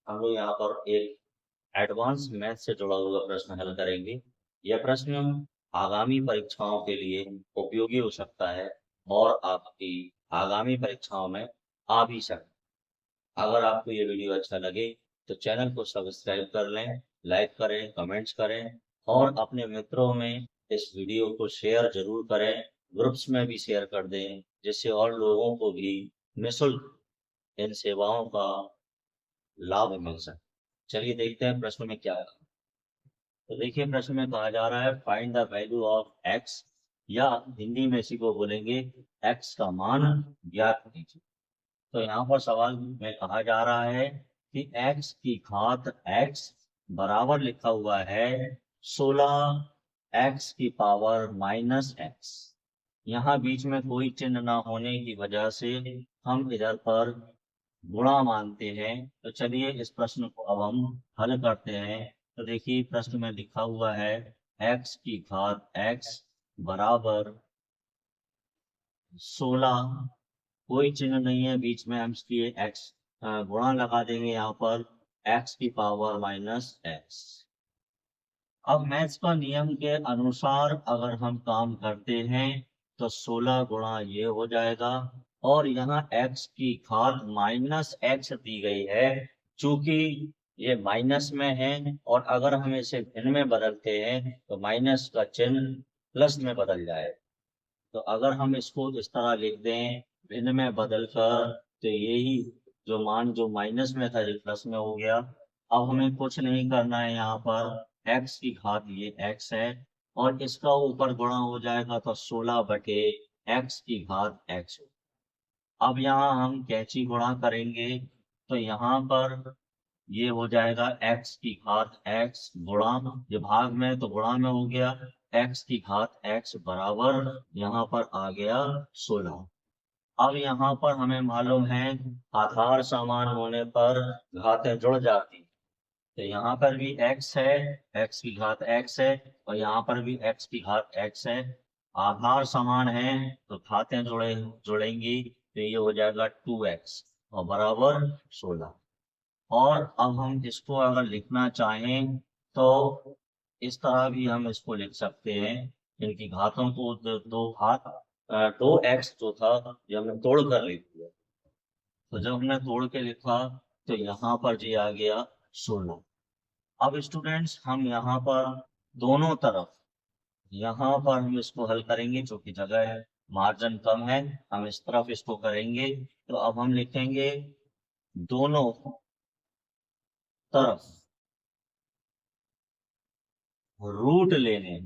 हम लोग यहाँ पर एक एडवांस मैथ से जुड़ा हुआ प्रश्न हल करेंगे। यह प्रश्न आगामी परीक्षाओं के लिए उपयोगी हो सकता है और आपकी आगामी परीक्षाओं में आ भी सकता है। अगर आपको ये वीडियो अच्छा लगे तो चैनल को सब्सक्राइब कर लें, लाइक करें, कमेंट्स करें और अपने मित्रों में इस वीडियो को शेयर जरूर करें। ग्रुप्स में भी शेयर कर दें जिससे और लोगों को भी निःशुल्क इन सेवाओं का लाभ मिल सके। चलिए देखते हैं प्रश्न में क्या है। तो देखिए प्रश्न में कहा जा रहा है find the value of x, या हिंदी में इसी को बोलेंगे एक्स का मान ज्ञात कीजिए। तो यहाँ पर सवाल में कहा जा रहा है कि एक्स की घात एक्स बराबर लिखा हुआ है 16 एक्स की पावर माइनस एक्स। यहाँ बीच में कोई चिन्ह ना होने की वजह से हम इधर पर गुणा मानते हैं। तो चलिए इस प्रश्न को अब हम हल करते हैं। तो देखिए प्रश्न में लिखा हुआ है एक्स की घात एक्स बराबर 16, कोई चिन्ह नहीं है बीच में, हम इसलिए एक्स गुणा लगा देंगे यहाँ पर एक्स की पावर माइनस एक्स। अब मैथ्स का नियम के अनुसार अगर हम काम करते हैं तो 16 गुणा ये हो जाएगा और यहाँ x की घात माइनस एक्स दी गई है। चूंकि ये माइनस में है और अगर हम इसे भिन्न में बदलते हैं तो माइनस का चिन्ह प्लस में बदल जाए। तो अगर हम इसको इस तरह लिख दें भिन्न में बदल कर, तो यही जो मान जो माइनस में था ये प्लस में हो गया। अब हमें कुछ नहीं करना है, यहाँ पर एक्स की घात ये एक्स है और इसका ऊपर गुणा हो जाएगा तो 16 बटे एक्स की घात एक्स। अब यहाँ हम कैंची गुणा करेंगे तो यहाँ पर ये हो जाएगा एक्स की घात एक्स गुणा, ये भाग में तो गुणा में हो गया, एक्स की घात एक्स बराबर यहाँ पर आ गया 16। अब यहाँ पर हमें मालूम है आधार समान होने पर घातें जुड़ जाती। तो यहाँ पर भी x है, x की घात x है और यहाँ पर भी x की घात x है। आधार समान है तो घातें जुड़ेंगी तो ये हो जाएगा 2x और बराबर 16। और अब हम इसको अगर लिखना चाहें तो इस तरह भी हम इसको लिख सकते हैं। इनकी घातों को दो घात 2x जो था ये हमने तोड़ कर लिख दिया। तो जब हमने तोड़ के लिखा तो यहाँ पर जी आ गया 16। अब स्टूडेंट्स हम यहाँ पर दोनों तरफ यहाँ पर हम इसको हल करेंगे, क्योंकि जगह है मार्जिन कम है, हम इस तरफ इसको करेंगे। तो अब हम लिखेंगे दोनों तरफ रूट लेने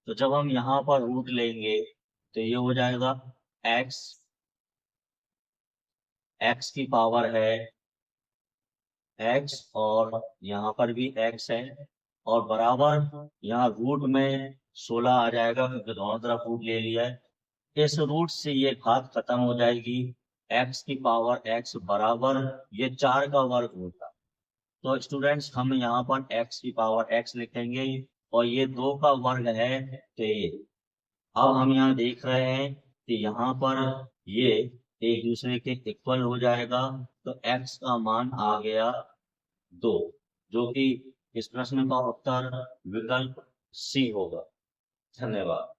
तो जब हम यहाँ पर रूट लेंगे तो ये हो जाएगा x, x की पावर है x और यहाँ पर भी x है और बराबर यहाँ रूट में 16 आ जाएगा क्योंकि दोनों तरफ रूट ले लिया है। इस रूट से ये घात खत्म हो जाएगी, x की पावर x बराबर ये 4 का वर्ग होता। तो स्टूडेंट्स हम यहाँ पर x की पावर x लिखेंगे और ये 2 का वर्ग है तो ये। अब हम यहाँ देख रहे हैं कि यहाँ पर ये एक दूसरे के इक्वल हो जाएगा तो x का मान आ गया 2, जो कि इस प्रश्न का उत्तर विकल्प सी होगा। धन्यवाद।